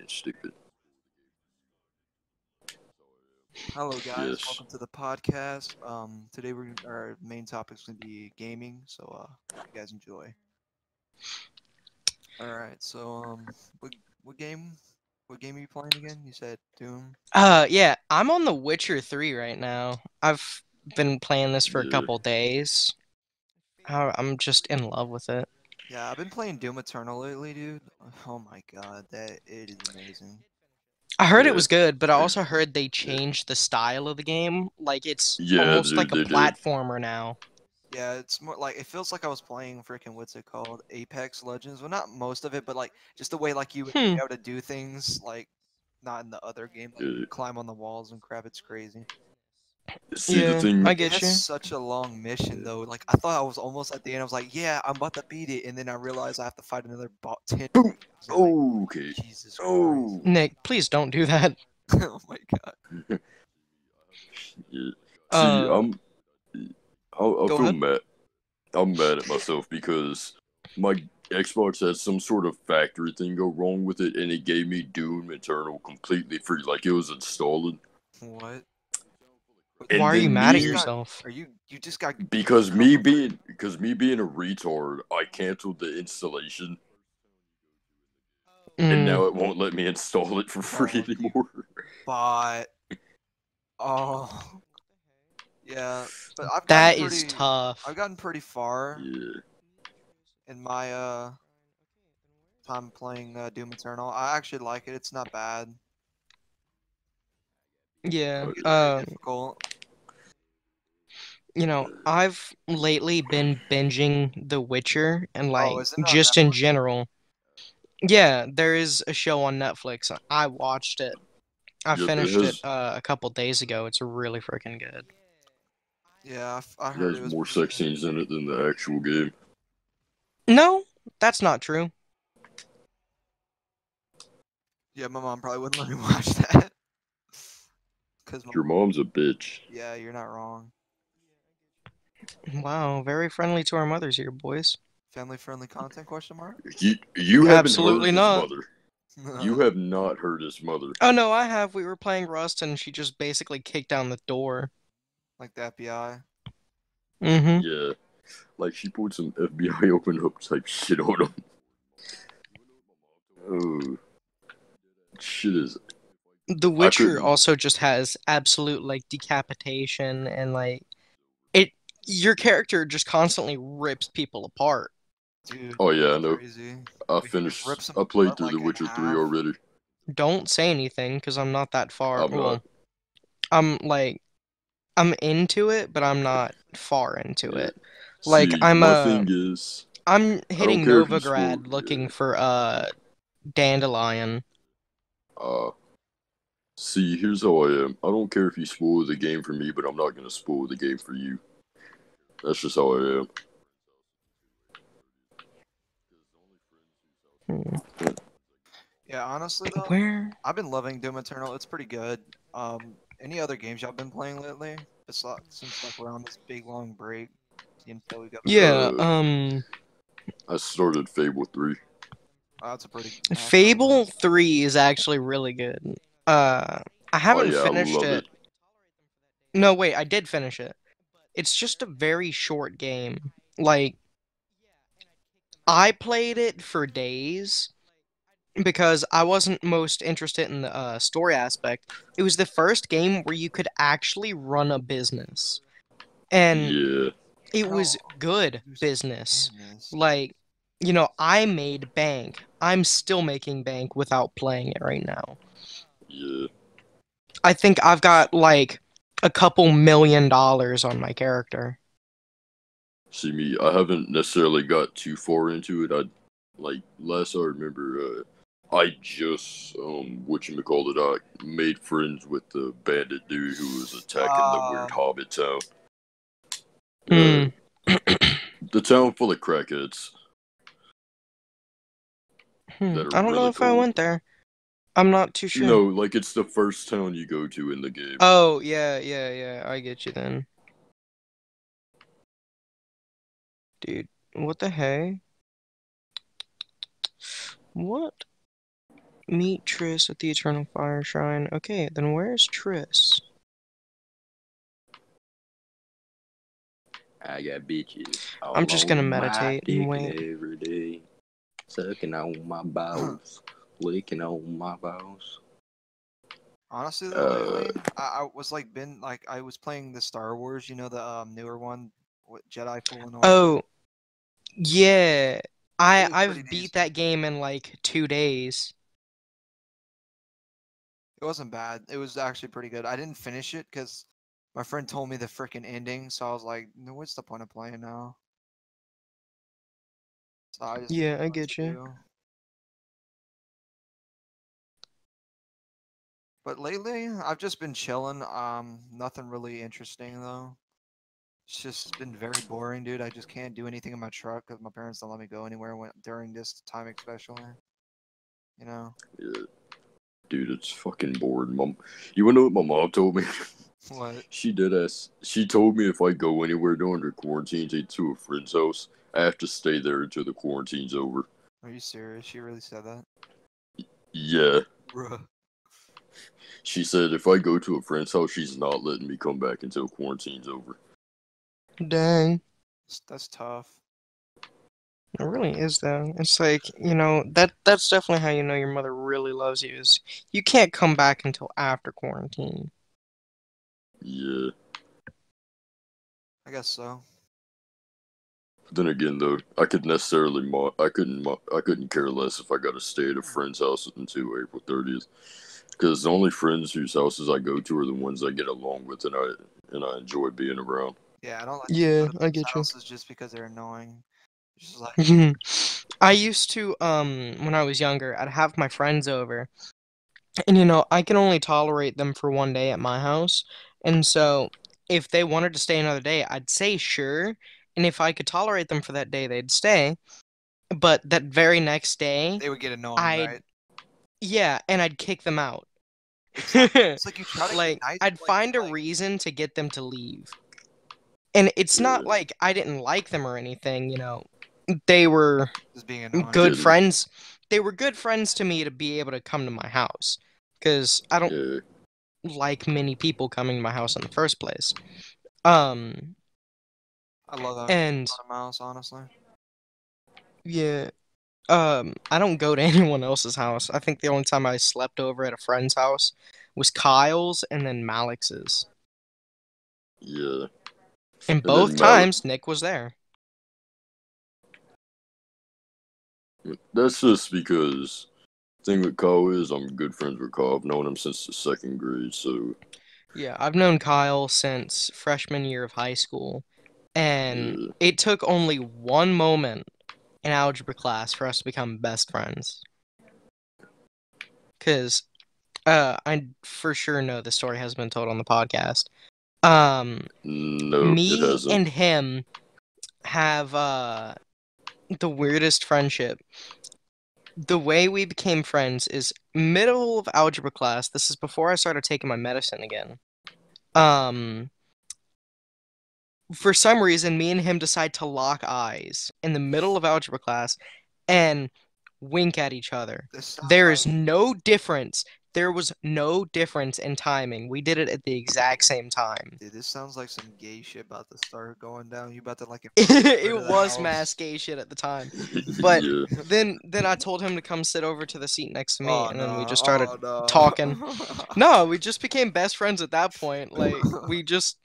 being stupid. Hello, guys. Yes. Welcome to the podcast. Today our main topic is going to be gaming, so hope you guys enjoy. All right. So what game? What game are you playing again? You said Doom. Yeah, I'm on The Witcher 3 right now. I've been playing this for a Yeah. couple days. I'm just in love with it. Yeah, I've been playing Doom Eternal lately, dude. Oh my god, that it is amazing. I heard it Yeah. was good, but I also heard they Yeah. changed the style of the game. Like, it's Yeah, almost dude, like a they did. platformer now. Yeah, it's more like it feels like I was playing freaking what's it called? Apex Legends. Well, not most of it, but like just the way like you would be Hmm. able to do things like not in the other game, like Yeah. climb on the walls and crap. It's crazy. See, the Yeah, thing. I It get has you. such a long mission Yeah. though. Like I thought I was almost at the end. I was like, yeah, I'm about to beat it, and then I realized I have to fight another bot 10 Boom. times, and like, Okay. Jesus Christ. Oh. Nick, please don't do that. Oh my god. Yeah. See, Uh, I Go feel ahead. mad. I'm mad at myself because my Xbox had some sort of factory thing go wrong with it, and it gave me Doom Eternal completely free, like it was installing. What? And Why are you then mad at me, yourself? Are you just got because Eternal me for free? being a retard, I canceled the installation, and Mm, now it won't let me install it for free Oh, you anymore. bot. Oh. Yeah, but that is tough. I've gotten pretty far Yeah, in my time playing Doom Eternal. I actually like it. It's not bad. Yeah. It's very difficult. I've lately been binging The Witcher and Oh, like isn't it on just in Netflix? general. Yeah, there is a show on Netflix. I watched it. I yep. It finished it has a couple days ago. It's really freaking good. Yeah, I it heard has it was more pretty sex good. scenes in it than the actual game. No, that's not true. Yeah, my mom probably wouldn't let me watch that. Cause my Your mom's a bitch. yeah, you're not wrong. Wow, very friendly to our mothers here, boys. Family friendly content question mark? You haven't heard Absolutely his not. mother. You have not heard his mother. Oh no, I have. We were playing Rust and she just basically kicked down the door. Like the FBI. Mm-hmm. Yeah, like she put some FBI open up type shit on him. Oh, shit is. The I Witcher couldn't. also just has absolute like decapitation and like it your character just constantly rips people apart. Dude, Oh yeah, I it's know. crazy. I But he just finished. rips him I played apart through The like in Witcher 3 half. already. Don't say anything because I'm not that far. I'm not. Well, I'm like I'm into it, but I'm not far into Yeah. it. Like See, my thing is, I'm I don't hitting care if you spoil. Novigrad Yeah. looking for Dandelion. Uh, see, here's how I am. I don't care if you spoil the game for me, but I'm not gonna spoil the game for you. That's just how I am. Hmm. Yeah, honestly though, Where? I've been loving Doom Eternal. It's pretty good. Any other games y'all been playing lately? Since like we're on this big long break until we go. Yeah, Uh, I started Fable 3. Oh, that's a pretty. I haven't heard of Fable that. 3 is actually really good. I Oh haven't yeah, I finished love it. it. No, wait, I did finish it. It's just a very short game. Like, I played it for days because I wasn't most interested in the story aspect. It was the first game where you could actually run a business. And Yeah. it How was good you business. saying this? Like, I made bank. I'm still making bank without playing it right now. Yeah. I think I've got like a couple $1 million on my character. See me, I haven't necessarily got too far into it. Last I remember, I just whatchamacallit, I made friends with the bandit dude who was attacking the weird hobbit town. Hmm. The town full of crackheads that are I don't know really if I cool. went there. I'm not too sure. No, like it's the first town you go to in the game. Oh, yeah. I get you then. Dude, what the heck? What? Meet Triss at the Eternal Fire Shrine. Okay, then where's Triss? I got bitches I'm all just gonna on my meditate and dick wait. every day, sucking on my balls, licking on my balls. Honestly, though, lately, I was like I was playing the Star Wars, the newer one, Jedi Fallen Order. Oh, yeah. It was pretty I've beat decent. that game in like 2 days. It wasn't bad. It was actually pretty good. I didn't finish it because my friend told me the freaking ending, so I was like, "No, what's the point of playing now?" So I just Yeah, didn't know I what get to you. do. But lately, I've just been chilling. Nothing really interesting though. It's just been very boring, dude. I just can't do anything in my truck because my parents don't let me go anywhere during this time, especially. You know Yeah, dude, it's fucking bored. You wanna know what my mom told me? what? She did ask. She told me if I go anywhere during the quarantine to a friend's house, I have to stay there until the quarantine's over. Are you serious? She really said that, Yeah, bruh? she said if I go to a friend's house, she's not letting me come back until quarantine's over. Dang. That's tough. It really is though. It's like, that's definitely how you know your mother really loves you is you can't come back until after quarantine. Yeah. I guess so. But then again, though, I could necessarily I couldn't care less if I got to stay at a friend's house until April 30th, because the only friends whose houses I go to are the ones I get along with and I enjoy being around. Yeah, I don't like to Yeah, go to I those get you. houses just because they're annoying. It's just like, I used to, when I was younger, I'd have my friends over, and I can only tolerate them for 1 day at my house, and so if they wanted to stay another day, I'd say sure, and if I could tolerate them for that day, they'd stay, but that very next day, they would get annoying, I'd, right? yeah, and I'd kick them out. Exactly. It's like you try to be Like, nice, I'd but like find a you're like reason to get them to leave. And it's not Yeah, like I didn't like them or anything, they were just being annoying. good getting friends. They were good friends to me to be able to come to my house. Because I don't yeah, like many people coming to my house in the first place. Um, I love having and people at my house, honestly. yeah, I don't go to anyone else's house. I think the only time I slept over at a friend's house was Kyle's and then Malex's. yeah. And And both then Malik. times Nick was there. That's just because thing with Kyle is I'm good friends with Kyle. I've known him since the second grade, so Yeah, I've known Kyle since freshman year of high school, and yeah, it took only one moment in algebra class for us to become best friends. Because I for sure know the story has been told on the podcast. no, it Me hasn't. and him have the weirdest friendship. The way we became friends is middle of algebra class. This is before I started taking my medicine again. Um, for some reason, me and him decide to lock eyes in the middle of algebra class and wink at each other. This sounds There is like, no difference. There was no difference in timing. We did it at the exact same time. dude, this sounds like some gay shit about to start going down. You about to like invite me over It to the was house. mass gay shit at the time. But Yeah, then I told him to come sit over to the seat next to me, Oh and then we no! just started Oh no! talking. No, we just became best friends at that point. Like we just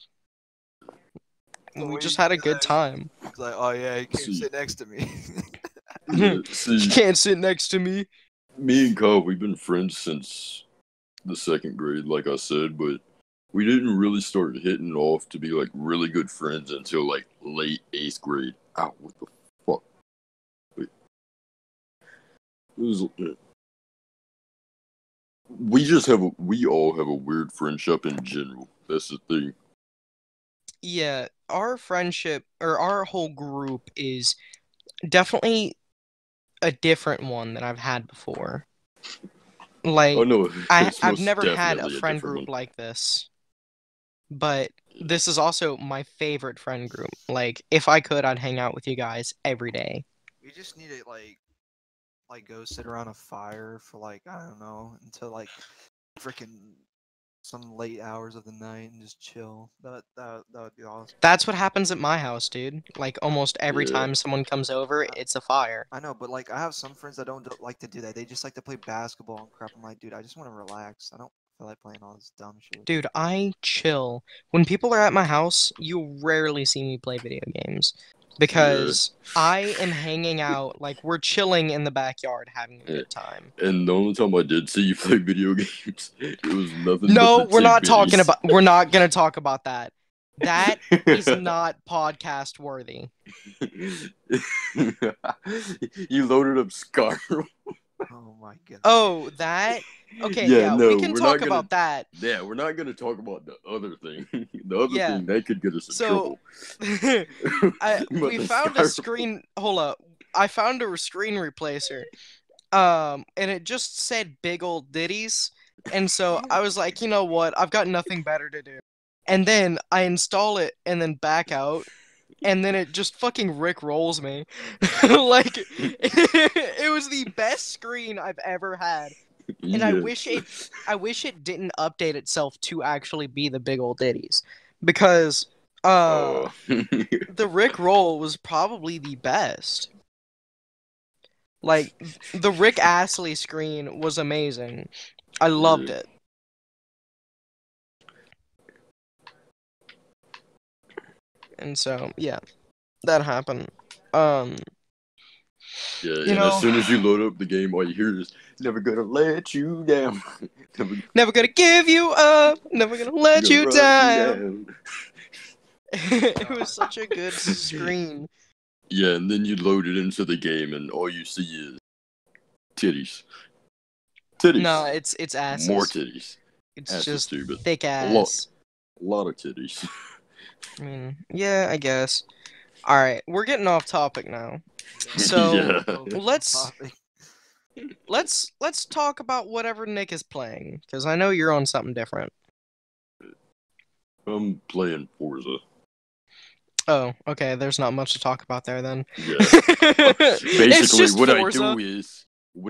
The we way just you had a do good that, it's time. it's like, oh yeah, he came see, sit next to me. yeah, You see, can't sit next to me. me and Kyle, we've been friends since the second grade, like I said, but we didn't really start hitting off to be like really good friends until like late eighth grade. Ow, what the fuck? Wait, it was, we all have a weird friendship in general. That's the thing. Yeah, our friendship or our whole group is definitely a different one than I've had before. Oh Like no, it's I've most never had a definitely a friend different group one. like this. But this is also my favorite friend group. Like if I could, I'd hang out with you guys every day. We just need to like go sit around a fire for like I don't know until like freaking some late hours of the night and just chill. That would be awesome. That's what happens at my house, dude. Like almost every Yeah. time someone comes over, it's a fire. I know, but like I have some friends that don't like to do that. They just like to play basketball and crap. I'm like, dude, I just want to relax. I don't feel like playing all this dumb shit. Dude, I chill. When people are at my house, you rarely see me play video games because I am hanging out, like we're chilling in the backyard having a good time. And the only time I did see you play video games, it was nothing No, but the we're not talking Titties. about we're not going to talk about that. That is not podcast worthy. You loaded up Skyrim. Oh my god. Oh, that? Okay, Yeah, yeah, no, we can we're talk not about that. Yeah, we're not gonna talk about the other thing. The other Yeah. thing that could get us in So, trouble. we found a screen. Hold up, I found a screen replacer. And it just said big old ditties, and so I was like, you know what? I've got nothing better to do. And then I install it and then back out, and then it just fucking Rick rolls me. Like it was the best screen I've ever had. And I wish it didn't update itself to actually be the big old ditties. Because the Rick roll was probably the best. Like the Rick Astley screen was amazing. I loved it. And so, yeah, that happened. Yeah, you and know, as soon as you load up the game, all you hear is "Never gonna let you down." never gonna give you up. Never gonna let you down. It was such a good screen. Yeah, and then you load it into the game, and all you see is titties. Titties. No, it's asses. More titties. It's Asses just too, but thick ass. A lot of titties. I mean, yeah, I guess. All right, we're getting off topic now. So Yeah. let's talk about whatever Nick is playing, because I know you're on something different. I'm playing Forza. Oh, okay. There's not much to talk about there then. Yeah. It's Basically, just what Forza.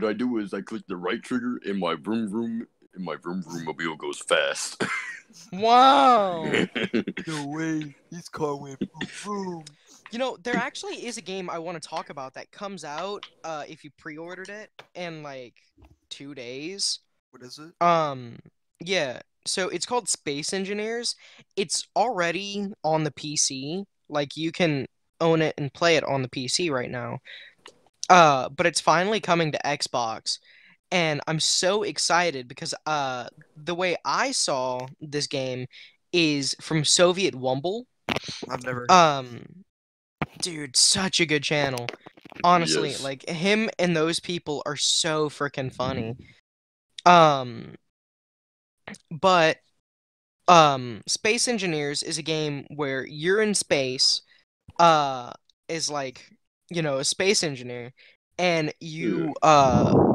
I do is I click the right trigger, and my vroom mobile goes fast. Wow. No way. His car went boom. You know, there actually is a game I want to talk about that comes out if you pre-ordered it in like 2 days. What is it? Yeah. So it's called Space Engineers. It's already on the PC. Like you can own it and play it on the PC right now. But it's finally coming to Xbox. And I'm so excited because the way I saw this game is from Soviet Wumble. I've never Dude, such a good channel. Honestly, Yes. like him and those people are so freaking funny. But Space Engineers is a game where you're in space, is like, you know, a space engineer, and you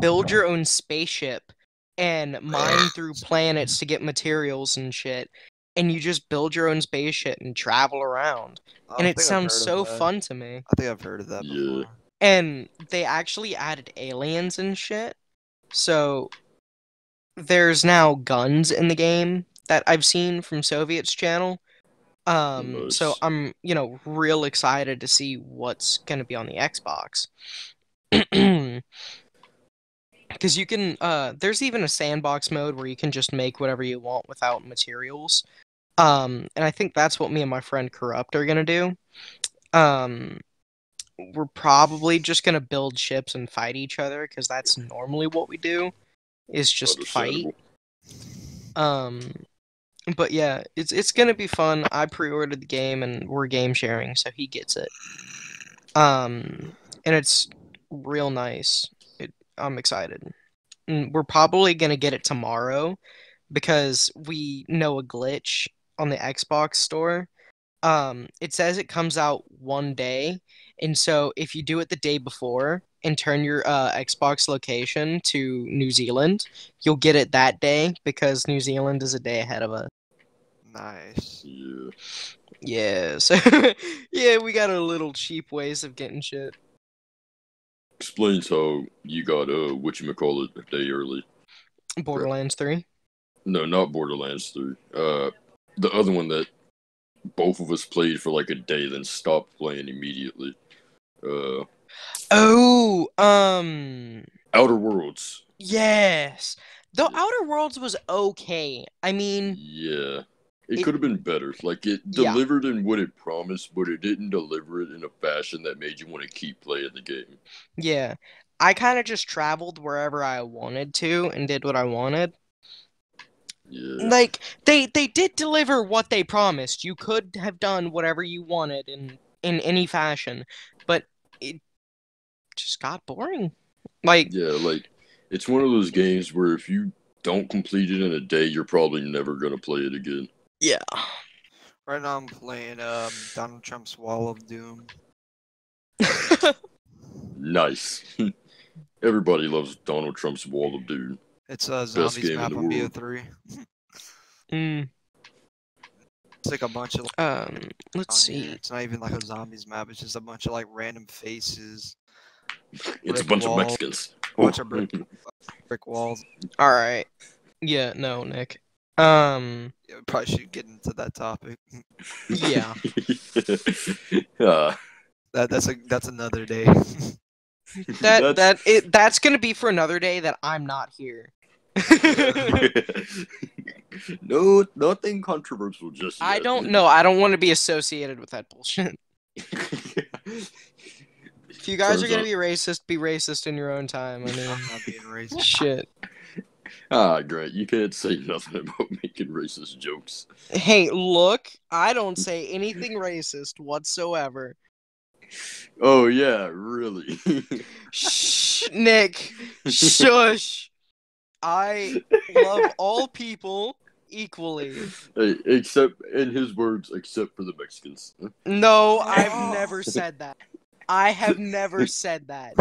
build your own spaceship and mine through planets to get materials and shit, and you just build your own spaceship and travel around. And it sounds so fun to me. I think I've heard of that before. And they actually added aliens and shit. So there's now guns in the game that I've seen from Soviet's channel. So I'm, you know, real excited to see what's gonna be on the Xbox. Because you can, there's even a sandbox mode where you can just make whatever you want without materials. And I think that's what me and my friend Corrupt are gonna do. We're probably just gonna build ships and fight each other, because that's normally what we do, is just fight. But yeah, it's gonna be fun. I pre-ordered the game and we're game sharing, so he gets it. And it's real nice. I'm excited. And we're probably gonna get it tomorrow because we know a glitch on the Xbox store. It says it comes out one day, and so if you do it the day before and turn your Xbox location to New Zealand, you'll get it that day because New Zealand is a day ahead of us. Nice. Yeah. Yeah, so yeah, we got a little cheap ways of getting shit. explains how you got whatchamacallit a day early. Borderlands 3. No, not Borderlands 3. The other one that both of us played for like a day, then stopped playing immediately. Oh, Outer Worlds. yes. The Yeah. Outer Worlds was okay. I mean, Yeah. It could have been better. Like, it Yeah. delivered in what it promised, but it didn't deliver it in a fashion that made you want to keep playing the game. yeah. I kind of just traveled wherever I wanted to and did what I wanted. Yeah. Like, they did deliver what they promised. You could have done whatever you wanted in any fashion, but it just got boring. Like, Yeah, like, it's one of those games where if you don't complete it in a day, you're probably never going to play it again. yeah. Right now I'm playing Donald Trump's Wall of Doom. Nice. Everybody loves Donald Trump's Wall of Doom. It's a Best zombies game in map the on world. BO3. Mm, It's like a bunch of let's on here. see. It's not even like a zombies map. It's just a bunch of like random faces, It's a brick bunch of wall, Mexicans. a bunch of brick walls. All right. Yeah, no, Nick. Yeah, we probably should get into that topic. Yeah. That's another day. That's gonna be for another day that I'm not here. No, nothing controversial just yet. I don't know. I don't want to be associated with that bullshit. If you guys are gonna be racist in your own time. I mean, I'm not being racist. shit. Great. You can't say nothing about making racist jokes. Hey, look, I don't say anything racist whatsoever. Oh, yeah, really. Shh, Nick. Shush. I love all people equally. Hey, except, in his words, except for the Mexicans. No, I've never said that. I have never said that.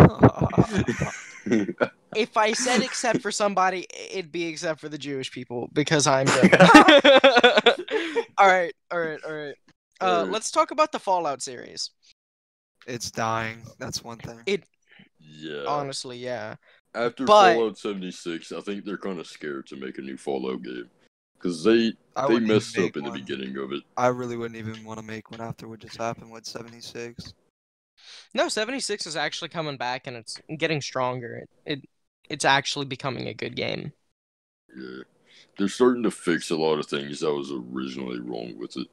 If I said except for somebody, it'd be except for the Jewish people because I'm good. All right. Let's talk about the Fallout series. It's dying. That's one thing. Yeah. Honestly, yeah. After But- Fallout 76, I think they're kind of scared to make a new Fallout game. Because they wouldn't messed even up in make the one. beginning of it. I really wouldn't even want to make one after what just happened with 76. No, 76 is actually coming back and it's getting stronger. It's actually becoming a good game. Yeah. They're starting to fix a lot of things that was originally wrong with it.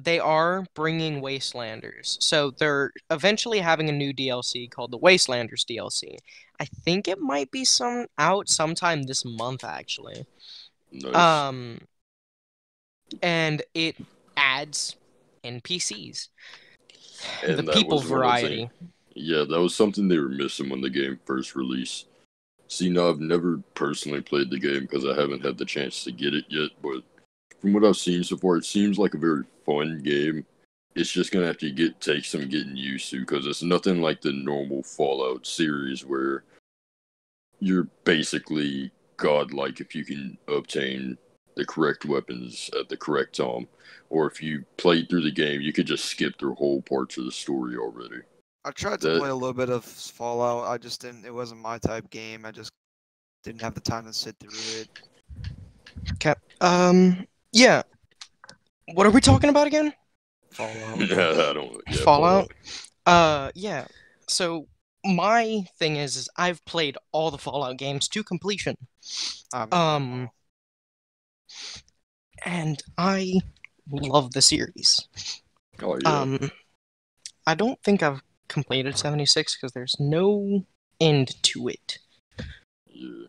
They are bringing Wastelanders. So they're eventually having a new DLC called the Wastelanders DLC. I think it might be out sometime this month, actually. Nice. And it adds NPCs. And The that people was one of the variety. things. Yeah, that was something they were missing when the game first released. See, now I've never personally played the game because I haven't had the chance to get it yet, but from what I've seen so far, it seems like a very fun game. It's just gonna have to take some getting used to because it's nothing like the normal Fallout series where you're basically godlike if you can obtain the correct weapons at the correct time, or if you played through the game, you could just skip through whole parts of the story already. I tried to play a little bit of Fallout. I just didn't. It wasn't my type game. I just didn't have the time to sit through it. Okay. Yeah. What are we talking about again? Fallout. I don't. Yeah, Fallout? Yeah. So my thing is I've played all the Fallout games to completion. And I love the series. Oh yeah. I don't think I've completed 76 because there's no end to it. Yeah.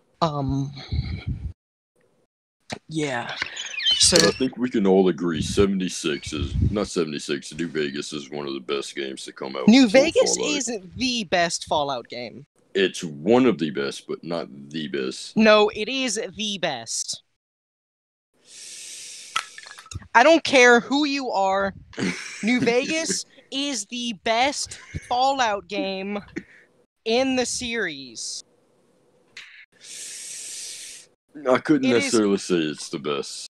Yeah. So But I think we can all agree 76 is not 76. New Vegas is one of the best games to come out. New for Vegas Fallout. isn't the best Fallout game. It's one of the best, but not the best. No, it is the best. I don't care who you are. New Vegas is the best Fallout game in the series. I couldn't necessarily say it's the best.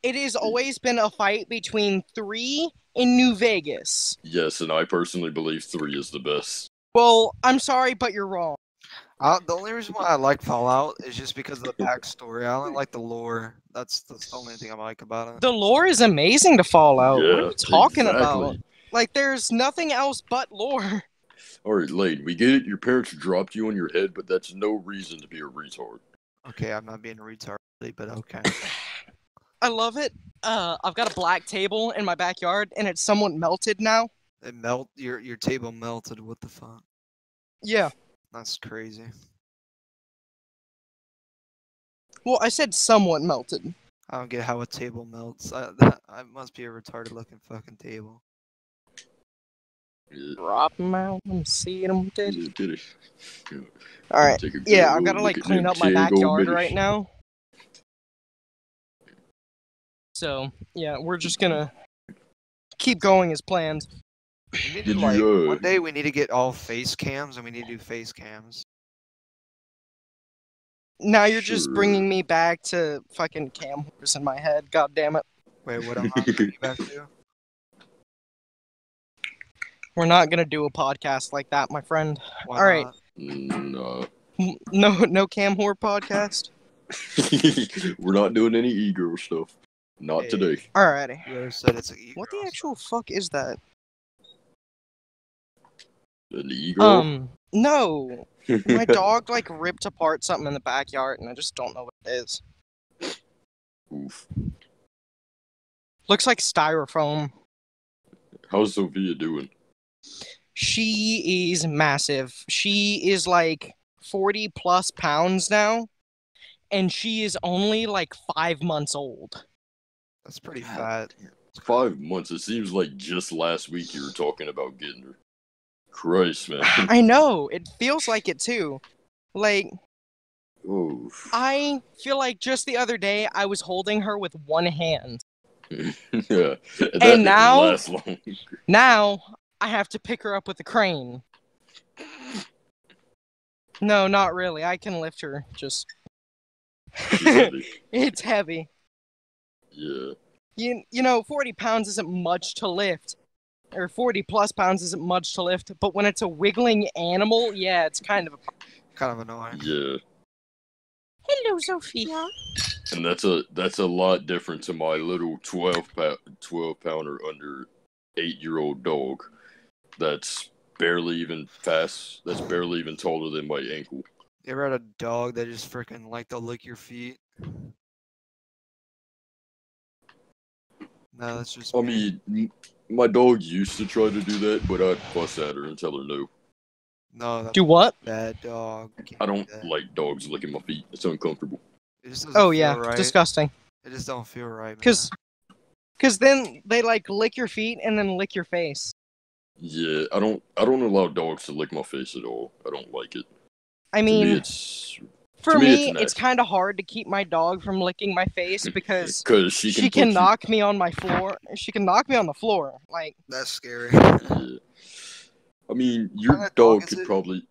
It has always been a fight between 3 and New Vegas. Yes, and I personally believe 3 is the best. Well, I'm sorry, but you're wrong. The only reason why I like Fallout is just because of the backstory. I don't like the lore. That's the only thing I like about it. The lore is amazing to Fallout. What are Yeah, you talking about? exactly. Like, there's nothing else but lore. Alright, Lane, we get it. Your parents dropped you on your head, but that's no reason to be a retard. Okay, I'm not being a retard, but okay. I love it. I've got a black table in my backyard, and it's somewhat melted now. Your table melted. What the fuck? Yeah. That's crazy. Well, I said somewhat melted. I don't get how a table melts. I must be a retarded looking fucking table. Yeah, Drop them out and see them. yeah, get it. All right. Take a good Yeah, I've old got to look like at clean them up my Tego backyard minutes. right now. So yeah, we're just gonna keep going as planned. We need Did to, like, you, one day we need to get all face cams and we need to do face cams. Now you're just Sure. bringing me back to fucking cam horse in my head. God damn it. Wait, what am I bringing you back to? We're not gonna do a podcast like that, my friend. Why All right. No. No cam whore podcast. We're not doing any e-girl stuff. Not Hey. today. Alrighty. Whoever said it's an e-girl. What the actual fuck is that? An e-girl? No. My dog like ripped apart something in the backyard, and I just don't know what it is. Oof. Looks like styrofoam. How's Sophia doing? She is massive. She is like 40 plus pounds now, and she is only like 5 months old. That's pretty fat. 5 months. It seems like just last week you were talking about getting her. Christ, man. I know. It feels like it too. Like, Oof. I feel like just the other day I was holding her with one hand. Yeah. That And didn't now- last long. Now I have to pick her up with a crane. No, not really. I can lift her. Just She's heavy. it's heavy. Yeah. You know, 40 pounds isn't much to lift. Or 40 plus pounds isn't much to lift, but when it's a wiggling animal, yeah, it's kind of annoying. Yeah. Hello, Sophia. And that's a lot different to my little 12 pounder under 8-year-old dog. That's barely even fast. That's barely even taller than my ankle. You ever had a dog that just freaking like to lick your feet? No, that's just I me. mean, my dog used to try to do that, but I'd fuss at her and tell her no. No, that's Do what? a bad dog. Can't I do don't that. like dogs licking my feet. It's uncomfortable. It just doesn't Oh feel yeah, right. disgusting. It just don't feel right, man. Cause then they like lick your feet and then lick your face. Yeah, I don't allow dogs to lick my face at all. I don't like it. I To me, mean, it's for to me, me, it's it's kind of hard to keep my dog from licking my face because because she can can put knock me on my floor. She can knock me on the floor. Like, That's scary. you. Yeah. I mean, your kind of dog dog is could it? probably.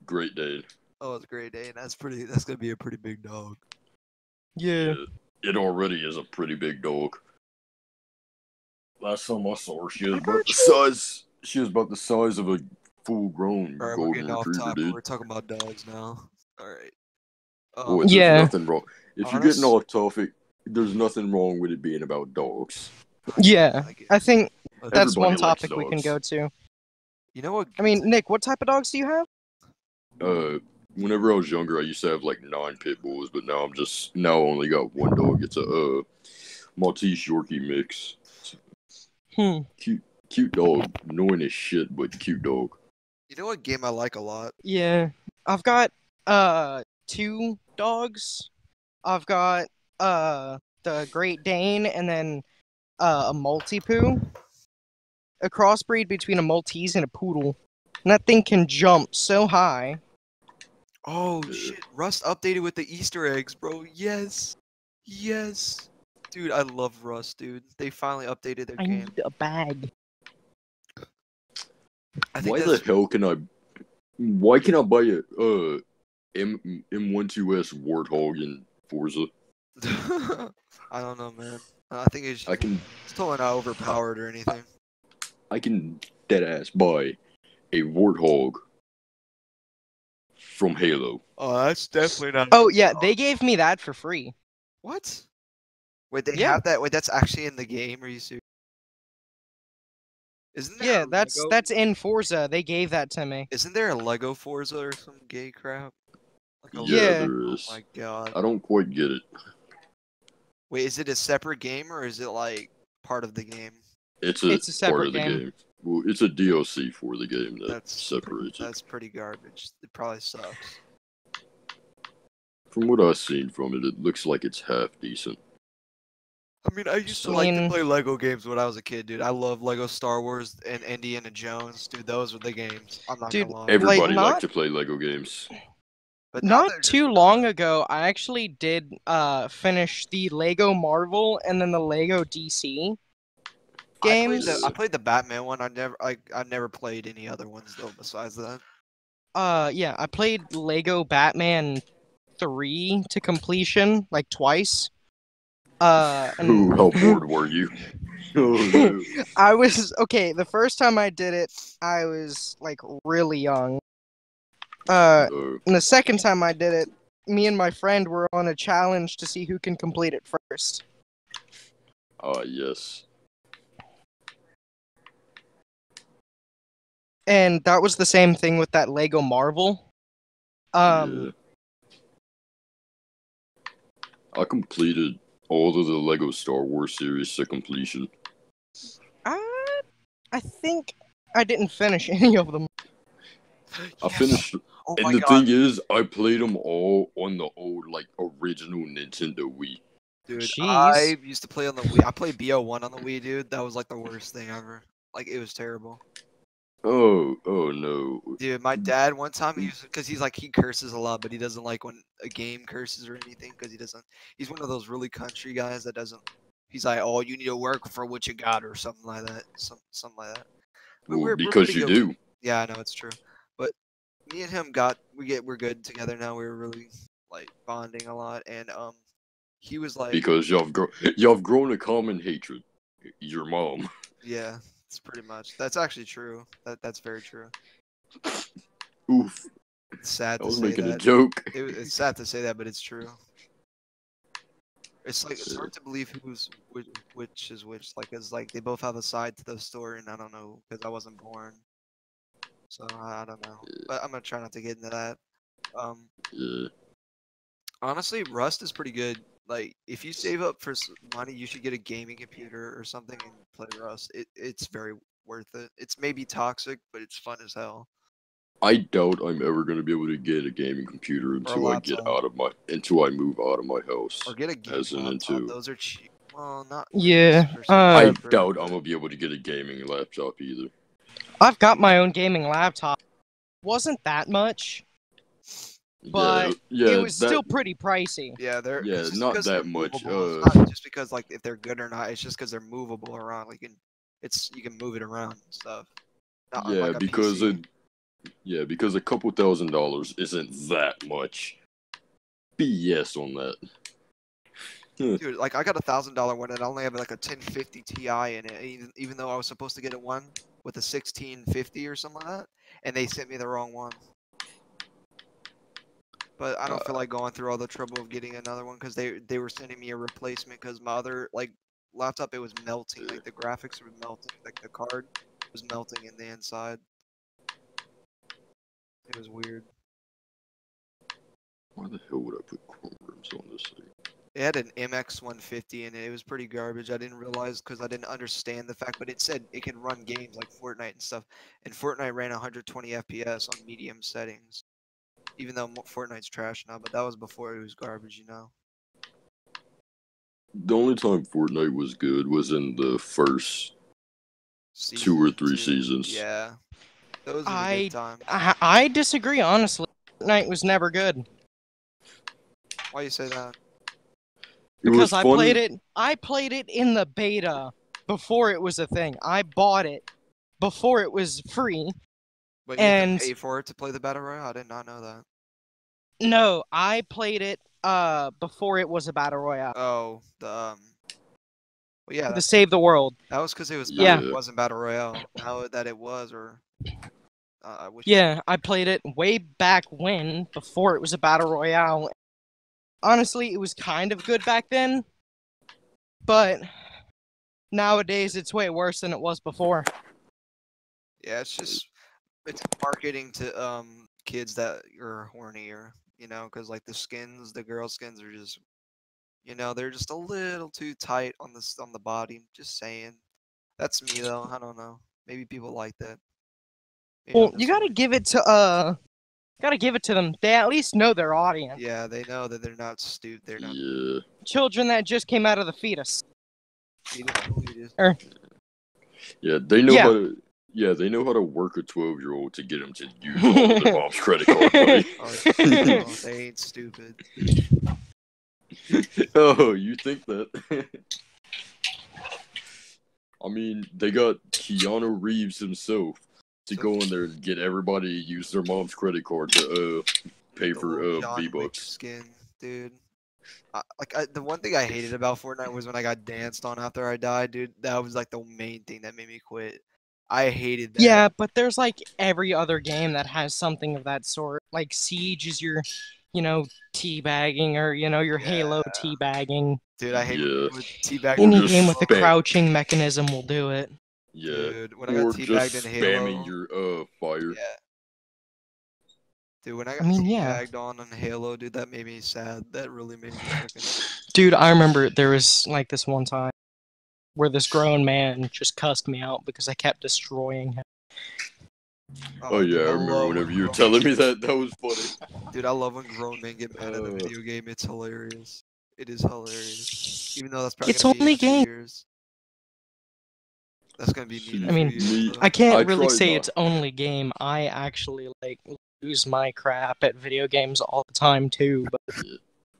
Great Dane. Oh, it's a great day. That's gonna be a pretty big dog. yeah. It already is a pretty big dog. Last time I saw her, she was I about heard the size. She was about the size of a full-grown All right, we're golden getting off retriever, topic. dude. We're talking about dogs now. All right. Boy, there's Yeah. nothing wrong. If you're getting honest- off topic, there's nothing wrong with it being about dogs. Yeah. I think that's Everybody one likes topic we can dogs. go to. You know what? I mean, Nick, what type of dogs do you have? Whenever I was younger, I used to have like 9 pit bulls, but now I only got one dog. It's a Maltese Yorkie mix. Cute dog, annoying as shit, but cute dog. You know what game I like a lot? Yeah. I've got 2 dogs. I've got the Great Dane and then a Maltipoo. A crossbreed between a Maltese and a poodle. And that thing can jump so high. Oh shit! Rust updated with the Easter eggs, bro. Yes, yes, dude. I love Rust, dude. They finally updated their I game. need a bag. I think Why the that's hell can I? Why can I buy a M12S Warthog in Forza? I don't know, man. I think it's I can totally not overpowered or anything. deadass buy a warthog from Halo. Oh, that's definitely not. Oh yeah, they gave me that for free. What? Wait, they Yeah. have that? Wait, that's actually in the game? Are you serious? Isn't there Yeah, a that's Lego? in Forza. They gave that to me. Isn't there a Lego Forza or some gay crap? Like a Yeah, Yeah. there Oh is. my god. I don't quite get it. Wait, is it a separate game or is it like part of the game? It's a part separate of the game. game. Well, it's a DLC for the game that That's separates it. That's pretty garbage. It probably sucks. From what I've seen from it, it looks like it's half decent. I mean, I used to So- like to mean- play Lego games when I was a kid, dude. I love Lego Star Wars and Indiana Jones, dude. Those were the games. I'm not Dude, gonna lie. Everybody not- liked to play Lego games. But now Not they're just too long ago, I actually did finish the Lego Marvel and then the Lego DC games. I played the Batman one. I never played any other ones though. Besides that, Yeah, I played Lego Batman 3 to completion like twice. Ooh, how bored were you? Oh no. I was okay. The first time I did it, I was like really young. Oh, And the second time I did it, me and my friend were on a challenge to see who can complete it first. yes. And that was the same thing with that Lego Marvel. Yeah. I completed all of the Lego Star Wars series to completion. I think I didn't finish any of them. I finished, Oh and my the god, thing is, I played them all on the old, like, original Nintendo Wii. dude! Jeez. I used to play on the Wii. I played BO1 on the Wii, dude. That was like the worst thing ever. Like it was terrible. Oh no. Dude, my dad one time because he's like he curses a lot, but he doesn't like when a game curses or anything because he doesn't. He's one of those really country guys that doesn't. He's like, oh, you need to work for what you got or something like that. Something like that. Well, We're because pretty you good do. with- Yeah, I know it's true. But me and him we're good together now. We're really like bonding a lot, and he was like, Because y'all have grown a common hatred. Your mom. yeah, it's pretty much that's actually true. That's very true. Oof. It's sad I to was say making a that. joke. It's sad to say that, but it's true. It's like it's hard to believe which is which. Like it's like they both have a side to the story, and I don't know because I wasn't born, so I don't know. But I'm gonna try not to get into that. Yeah. Honestly, Rust is pretty good. Like if you save up for money, you should get a gaming computer or something and play Rust. It's very worth it. It's maybe toxic, but it's fun as hell. I doubt I'm ever gonna be able to get a gaming computer until I get laptop. until I move out of my house. Or get a gaming As in laptop. into. Those are cheap. Well, not Yeah, super I cheap, doubt but- I'm gonna be able to get a gaming laptop either. I've got my own gaming laptop. Wasn't that much, but yeah, it was that, still pretty pricey. Yeah, they're Yeah, it's just not because that they're much, movable. It's not just because like if they're good or not. It's just because they're movable around. Like you can move it around and stuff. Not yeah, unlike a because PC. because a couple $1,000s isn't that much. BS on that. Dude, like I got $1,000 one and I only have like a 1050 Ti in it, even though I was supposed to get a one with a 1650 or something like that, and they sent me the wrong one. But I don't feel like going through all the trouble of getting another one because they were sending me a replacement because my other like laptop it was melting, like the graphics were melting, like the card was melting in the inside. It was weird. Why the hell would I put chrome rims on this thing? It had an MX 150 in it. It was pretty garbage. I didn't realize because I didn't understand the fact, but it said it can run games like Fortnite and stuff. And Fortnite ran 120 FPS on medium settings. Even though Fortnite's trash now, but that was before it was garbage, you know. The only time Fortnite was good was in the first 2 or 3 seasons. Yeah. Those were the good times. I disagree, honestly. Fortnite was never good. Why you say that? Because I fun. played it in the beta before it was a thing. I bought it before it was free. But you had to pay for it to play the Battle Royale? I did not know that. No, I played it before it was a battle royale. Oh, well, yeah, The Save the World. that was because it was Yeah. it wasn't Battle Royale. Now that it was, or I wish. Yeah, I played it way back when, before it was a battle royale. Honestly, it was kind of good back then, but nowadays it's way worse than it was before. Yeah, it's marketing to kids that are hornier, you know, because like the girl skins are just, you know, they're just a little too tight on the body. Just saying. That's me though. I don't know. Maybe people like that. Maybe Well, I'm you just gotta give it to them. They at least know their audience. Yeah, they know that they're not stupid. They're not. Yeah. Children that just came out of the fetus. Fetus. Yeah, they know Yeah. how to. Yeah, they know how to work a 12-year-old to get them to use all of their mom's credit card money. Oh, they ain't stupid. Oh, you think that? I mean, they got Keanu Reeves himself to go in there and get everybody to use their mom's credit card to pay The for little John Wick V-Bucks. skin, dude. The one thing I hated about Fortnite was when I got danced on after I died, dude. That was like the main thing that made me quit. I hated that. Yeah, but there's like every other game that has something of that sort. Like Siege is your, teabagging, or your Halo teabagging. Dude, I hate Yeah. when teabagged Or Any just game with the spam. crouching mechanism will do it. Yeah. Dude, when I got Or teabagged just in spamming Halo. your fire. Yeah. Dude, when I I got mean, yeah. teabagged on Halo, dude, that made me sad. That really made me freaking. Dude, I remember there was like this one time where this grown man just cussed me out because I kept destroying him. Oh yeah, dude, I remember love whenever when you were grown telling me that. That was funny. Dude, I love when grown men get mad at a video game. It's hilarious. It is hilarious. Even though that's probably It's gonna be in only a few game. years. That's gonna be me in a I mean, few years. Though. I can't I really tried say not- it's only game. I actually lose my crap at video games all the time too. But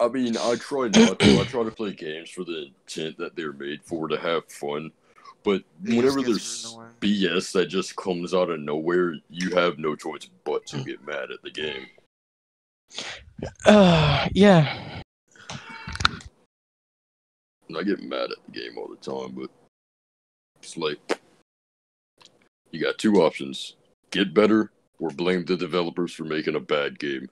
I mean, I try not to. I try to play games for the intent that they're made for, to have fun. But It just whenever gets there's annoying. BS that just comes out of nowhere, you have no choice but to get mad at the game. yeah. And I get mad at the game all the time, but it's like, you got two options: get better, or blame the developers for making a bad game.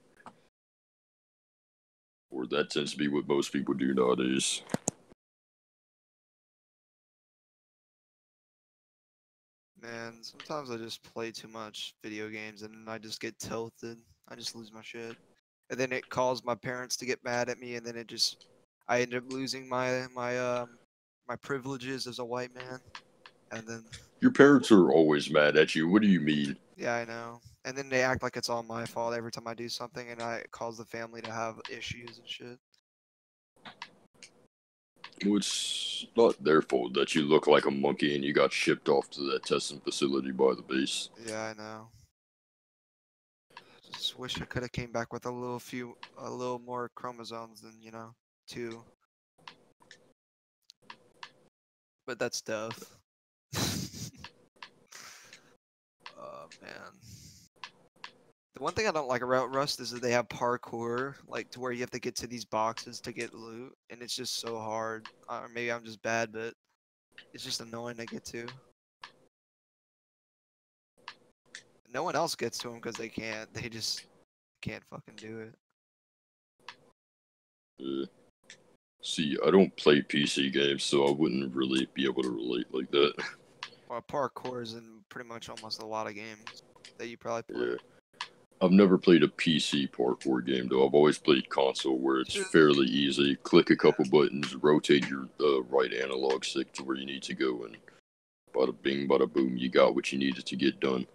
Or that tends to be what most people do nowadays. Man, sometimes I just play too much video games and I just get tilted. I just lose my shit. And then it caused my parents to get mad at me, and then I end up losing my privileges as a white man. And then Your parents are always mad at you. What do you mean? yeah, I know. And then they act like it's all my fault every time I do something, and I cause the family to have issues and shit. Well, it's not their fault that you look like a monkey and you got shipped off to that testing facility by the base. Yeah, I know. Just wish I could have came back with a little more chromosomes than, two. But that's tough. Oh man. The one thing I don't like about Rust is that they have parkour, like to where you have to get to these boxes to get loot, and it's just so hard. Or maybe I'm just bad, but it's just annoying to get to. No one else gets to them because they can't. They just can't fucking do it. See, I don't play PC games, so I wouldn't really be able to relate like that. Well, parkour is in pretty much almost a lot of games that you probably play. Yeah. I've never played a PC parkour game, though. I've always played console, where it's fairly easy. Click a couple buttons, rotate your right analog stick to where you need to go, and bada bing, bada boom, you got what you needed to get done.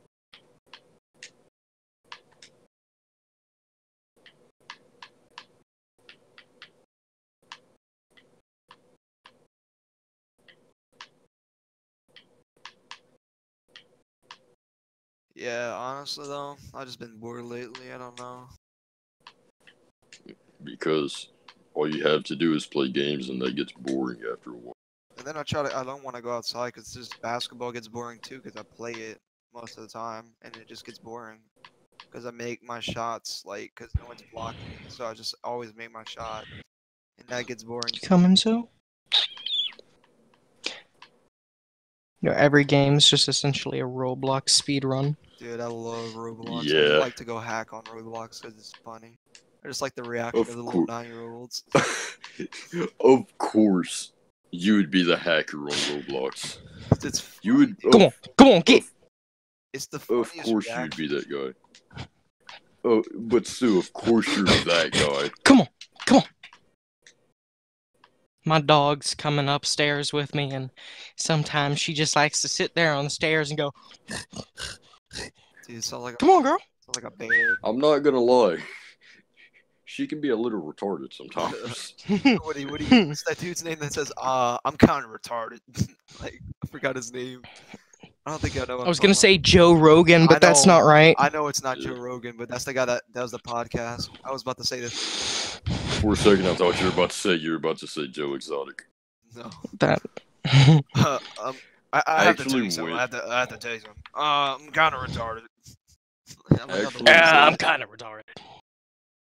Yeah, honestly though, I've just been bored lately. I don't know. Because all you have to do is play games, and that gets boring after a while. And then I don't want to go outside because just basketball gets boring too because I play it most of the time and it just gets boring because I make my shots like because no one's blocking me, so I just always make my shot and that gets boring. You coming, so? Every game's just essentially a Roblox speedrun. Dude, I love Roblox. I Yeah. like to go hack on Roblox because it's funny. I just like the reaction of the little 9-year-olds. Of course, you would be the hacker on Roblox. It's You would. Come on, get. It's the Of funniest course, you'd reaction. be that guy. Oh, but Stu, of course you're that guy. Come on. My dog's coming upstairs with me, and sometimes she just likes to sit there on the stairs and go. Dude, it sounds like Come on, girl. sounds like a bear. I'm not gonna lie. She can be a little retarded sometimes. What's that dude's name that says, I'm kind of retarded? Like, I forgot his name. I don't think I know. I was gonna say Joe Rogan, but that's not right. I know it's not Joe Rogan, but that's the guy that does the podcast. I was about to say this. For a second, I thought you were about to say Joe Exotic. No. That. I have to tell you something. I have to tell you something. I'm kind of retarded. I'm kind of retarded.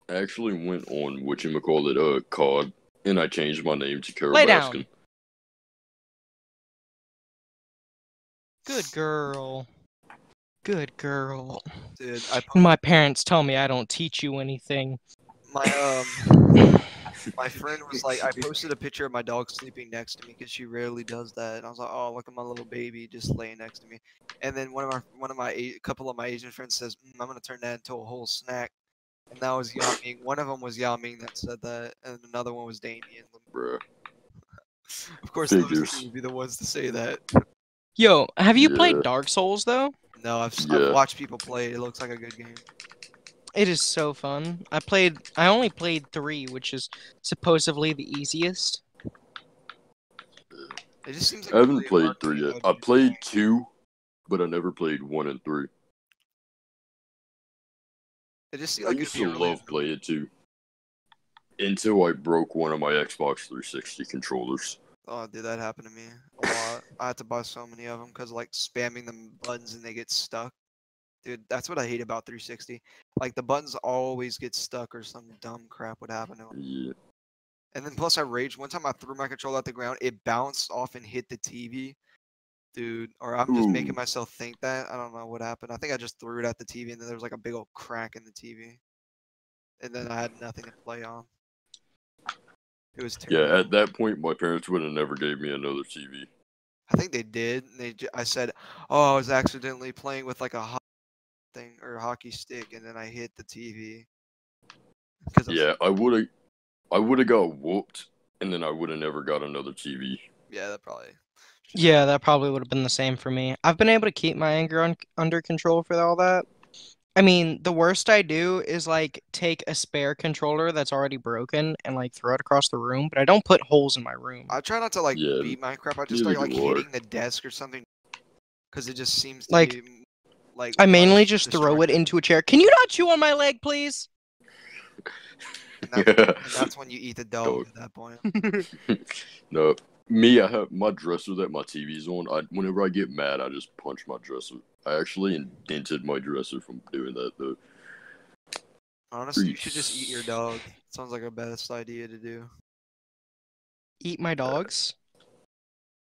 I actually went on COD, and I changed my name to Carol Lay Baskin. down. Good girl. Good girl. Dude, my parents tell me I don't teach you anything. My friend was like, I posted a picture of my dog sleeping next to me because she rarely does that, and I was like, oh, look at my little baby just laying next to me. And then a couple of my Asian friends says, I'm gonna turn that into a whole snack. And that was Yaming. One of them was Yaming that said that, and another one was Damien. Bruh. Of course, those two would be the ones to say that. Yo, have you played Dark Souls though? No, I've watched people play it. It looks like a good game. It is so fun. I only played 3, which is supposedly the easiest. It just seems like I haven't played 3 yet. I played 2, but I never played 1 and 3. It just seems I like used to love playing 2. Until I broke one of my Xbox 360 controllers. Oh, dude, that happened to me a lot. I had to buy so many of them because like spamming them buttons and they get stuck. Dude, that's what I hate about 360. Like the buttons always get stuck or some dumb crap would happen to them. Yeah. And then plus I raged. One time I threw my controller at the ground. It bounced off and hit the TV. Dude, or I'm just making myself think that. I don't know what happened. I think I just threw it at the TV and then there was like a big old crack in the TV. And then I had nothing to play on. It was terrible. Yeah, at that point, my parents would have never gave me another TV. I think they did. I said, oh, I was accidentally playing with like a thing or a hockey stick, and then I hit the TV. Yeah, I would have got whooped, and then I would have never got another TV. Yeah, that probably. Yeah, that probably would have been the same for me. I've been able to keep my anger under control for all that. I mean, the worst I do is like take a spare controller that's already broken and like throw it across the room, but I don't put holes in my room. I try not to like beat Minecraft. I just start like hitting the desk or something because it just seems to be like. I mainly just throw it into a chair. Can you not chew on my leg, please? And that's when you eat the dog at that point. No, me, I have my dresser that my TV's on. Whenever I get mad, I just punch my dresser. I actually indented my dresser from doing that, though. Honestly, you should just eat your dog. Sounds like a best idea to do. Eat my dogs?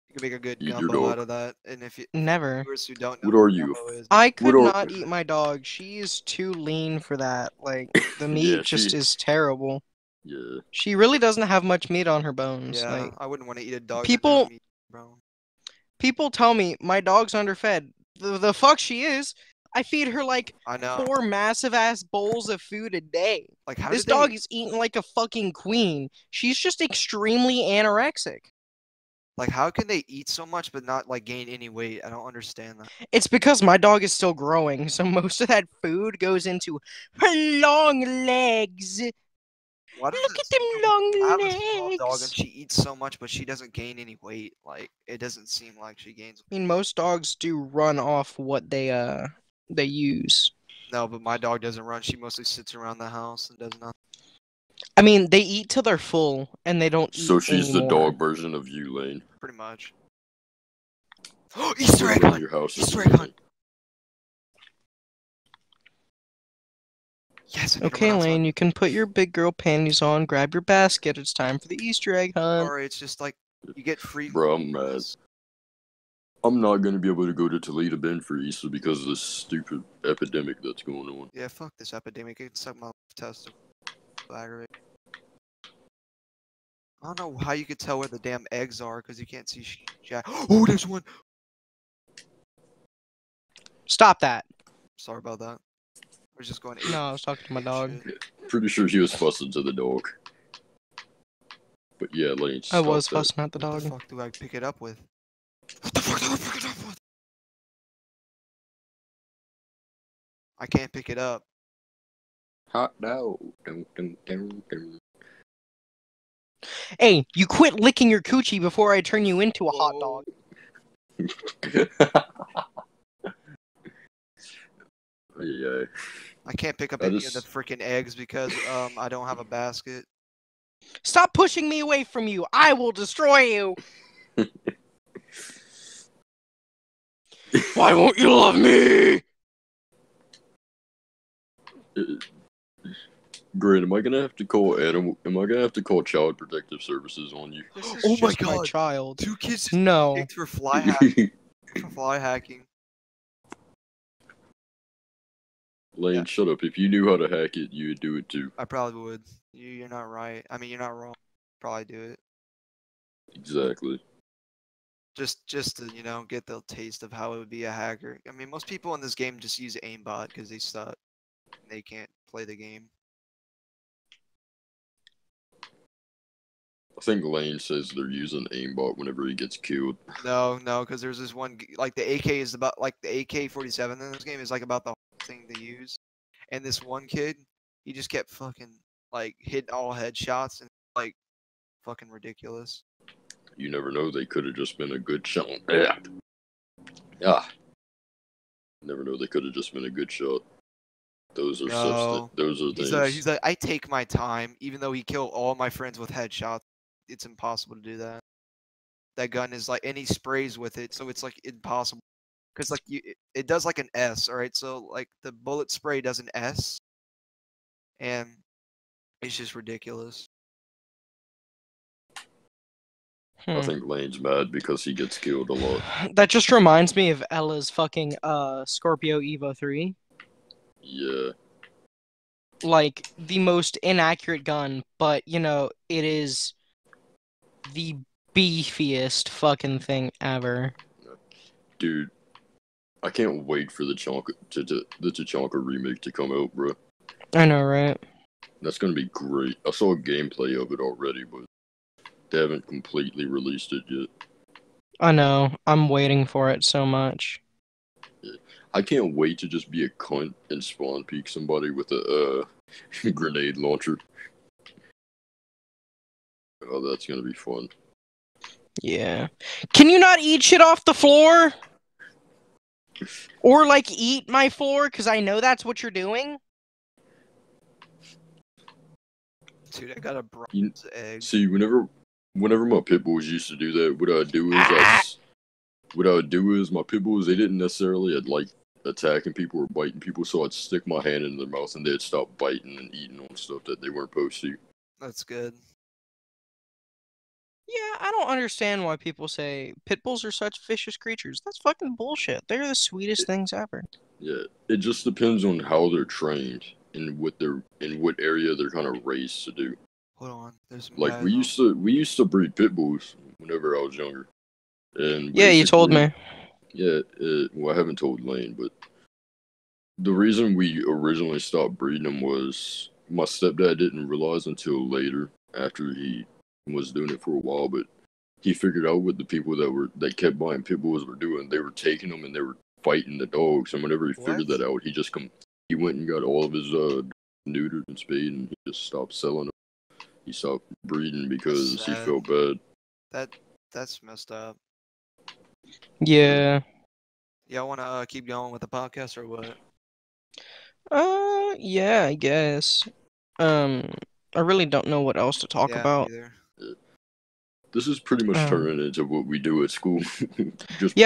You can make a good gumbo out of that. And if you never. Who don't know what are you? I could not eat my dog. She is too lean for that. Like the meat is terrible. Yeah. She really doesn't have much meat on her bones. Yeah, like, I wouldn't want to eat a dog. People tell me my dog's underfed. The fuck she is. I feed her like 4 massive ass bowls of food a day. Like how this dog is eating like a fucking queen. She's just extremely anorexic. Like how can they eat so much but not like gain any weight? I don't understand that. It's because my dog is still growing, so most of that food goes into her long legs. Look at them long legs. I have a small dog and she eats so much, but she doesn't gain any weight. Like it doesn't seem like she gains. I mean, most dogs do run off what they use. No, but my dog doesn't run. She mostly sits around the house and does nothing. I mean, they eat till they're full and they don't. So she's anymore. the dog version of you, Lane. Pretty much. Easter egg hunt! Easter egg hunt! Yes. Okay, Lane, you can put your big girl panties on, grab your basket. It's time for the Easter egg hunt. Or it's just like you get free. Bro, I'm mad. I'm not gonna be able to go to Toledo Bend for Easter because of this stupid epidemic that's going on. Yeah, fuck this epidemic. It can suck my testicle. Aggravate. I don't know how you could tell where the damn eggs are because you can't see jack. Oh, there's one. Stop that. Sorry about that. We're just going. No, I was talking to my dog. Shit. Pretty sure he was fussing to the dog. But yeah, Lane, I stop was that. fussing at the What dog. the fuck do I pick it up with? What the fuck do I pick it up with? I can't pick it up. Hot dog. Dun, dun, dun, dun. Hey, you quit licking your coochie before I turn you into a hot dog. Yeah. I can't pick up I any of just- the freaking eggs because I don't have a basket. Stop pushing me away from you. I will destroy you. Why won't you love me? Grant, am I gonna have to call Child Protective Services on you? This is Oh my just my God. child. 2 kids just No. kicked for fly hacking. For fly hacking. Lane, Yeah. shut up. If you knew how to hack it, you would do it too. I probably would. You're not right. I mean, you're not wrong. Probably do it. Exactly. Just to, get the taste of how it would be a hacker. I mean, most people in this game just use aimbot because they suck. They can't play the game. I think Lane says they're using aimbot whenever he gets killed. No, because there's this one, like the AK is about, like the AK-47 in this game is like about the thing they use. And this one kid, he just kept fucking, like, hitting all headshots and, like, fucking ridiculous. You never know, they could have just been a good shot. Yeah. Ah. Never know, they could have just been a good shot. Those are No. those are things. He's like, I take my time, even though he killed all my friends with headshots. It's impossible to do that. That gun is like, and he sprays with it, so it's like impossible. Because like it does like an S, all right. So like the bullet spray does an S, and it's just ridiculous. I think Lane's mad because he gets killed a lot. That just reminds me of Ella's fucking Scorpio Evo 3. Yeah. Like, the most inaccurate gun, but, it is the beefiest fucking thing ever. Dude, I can't wait for the Tachanka remake to come out, bro. I know, right? That's gonna be great. I saw gameplay of it already, but they haven't completely released it yet. I know. I'm waiting for it so much. I can't wait to just be a cunt and spawn peek somebody with a grenade launcher. Oh, that's gonna be fun. Yeah. Can you not eat shit off the floor? Or, like, eat my floor? Because I know that's what you're doing. Dude, I got a bronze egg. See, whenever my pit bulls used to do that, what I would do is my pit bulls, they didn't necessarily like attacking people or biting people, so I'd stick my hand in their mouth and they'd stop biting and eating on stuff that they weren't supposed to. That's good. Yeah, I don't understand why people say pit bulls are such vicious creatures. That's fucking bullshit. They're the sweetest things ever. Yeah, it just depends on how they're trained and what area they're kind of raised to do. Hold on, there's some Like guys we used to breed pit bulls whenever I was younger. And Yeah, you told me. Yeah, well, I haven't told Lane, but the reason we originally stopped breeding them was my stepdad didn't realize until later, after he was doing it for a while, but he figured out what the people that kept buying pit bulls were doing. They were taking them and they were fighting the dogs. And whenever he figured that out, he went and got all of his neutered and spayed, and he just stopped selling them. He stopped breeding because he felt bad. That's messed up. Yeah. Y'all want to keep going with the podcast or what? Yeah, I guess. I really don't know what else to talk about. Either. This is pretty much turning into what we do at school. Just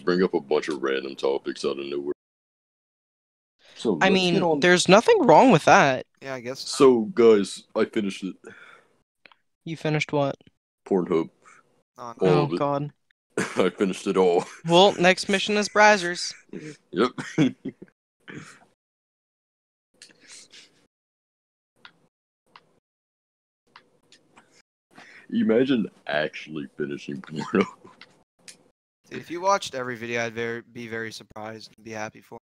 bring up a bunch of random topics out of nowhere. So I mean, there's nothing wrong with that. Yeah, I guess. So, guys, I finished it. You finished what? Pornhub. Oh, Oh God. I finished it all. Well, next mission is Brazzers. Yep. Imagine actually finishing porno. Dude, if you watched every video, I'd be very surprised and be happy for.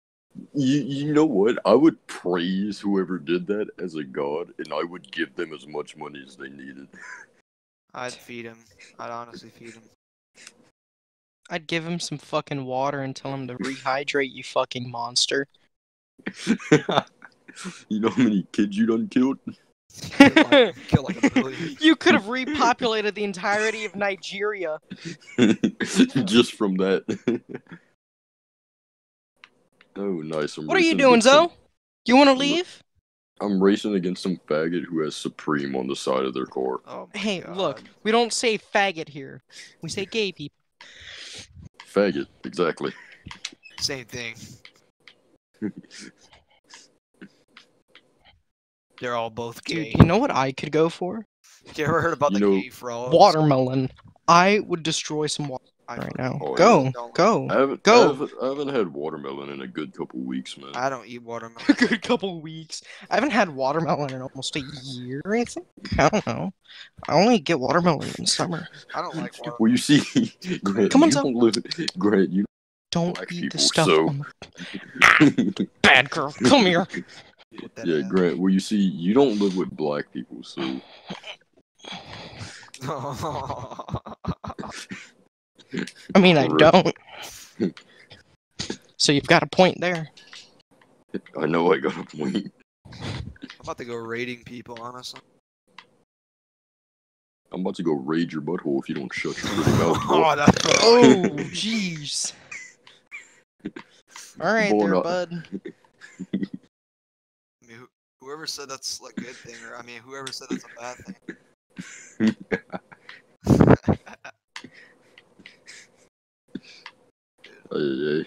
You know what? I would praise whoever did that as a god, and I would give them as much money as they needed. I'd feed him. I'd honestly feed him. I'd give him some fucking water and tell him to rehydrate, you fucking monster. You know how many kids you done killed? Kill like a billion. You could have repopulated the entirety of Nigeria. Just from that. Oh, nice. What are you doing, Zoe? You want to leave? I'm racing against some faggot who has Supreme on the side of their car. Oh my Hey, God. look, we don't say faggot here. We say gay people. Faggot, exactly. Same thing. They're all both gay. Dude, you know what I could go for? You ever heard about the gay frogs? Watermelon. I would destroy some water right now. Oh, Go, yeah. go. I haven't had watermelon in a good couple weeks, man. I don't eat watermelon. A good couple weeks. I haven't had watermelon in almost a year, I think. I don't know. I only get watermelon in summer. I don't like watermelon. Well, you see, Grant, Come on, you Zoe. don't live. Grant, you Don't black eat people, the stuff so- on the bad girl. Come here. Put that Yeah, in. Grant. Well, you see, you don't live with black people, so I mean, I Correct. don't. So you've got a point there. I know I got a point. I'm about to go raiding people, honestly. I'm about to go raid your butthole if you don't shut your pretty mouth. Oh, boy. that's Oh, jeez. All right, Boy, there, not- bud. I mean, whoever said that's a good thing, or I mean, whoever said that's a bad thing. Ay.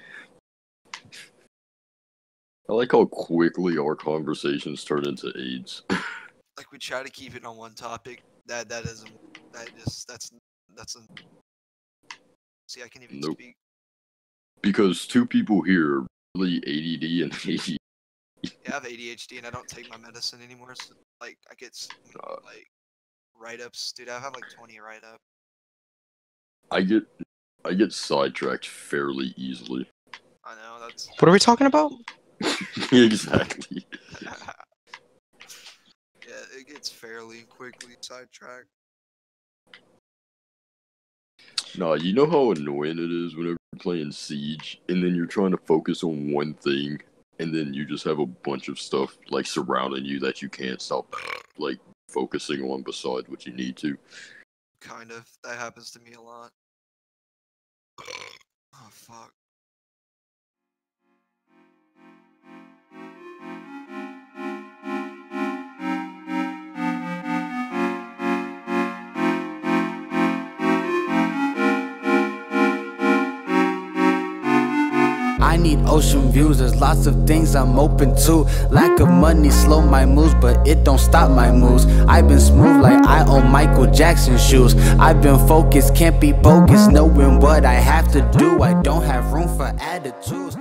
I like how quickly our conversations turn into AIDS. Like we try to keep it on one topic. That isn't. That's a. See, I can't even Nope. speak. Because two people here are really ADD and ADD. Yeah, I have ADHD and I don't take my medicine anymore. So, like, I get like write-ups, dude. I have like 20 write-up. I get sidetracked fairly easily. I know that's. What are we talking about? Exactly. Yeah, it gets fairly quickly sidetracked. Nah, you know how annoying it is whenever you're playing Siege and then you're trying to focus on one thing and then you just have a bunch of stuff like surrounding you that you can't stop like focusing on besides what you need to. Kind of. That happens to me a lot. Oh fuck. I need ocean views, there's lots of things I'm open to. Lack of money slow my moves, but it don't stop my moves. I've been smooth like I own Michael Jackson shoes. I've been focused, can't be bogus, knowing what I have to do. I don't have room for attitudes.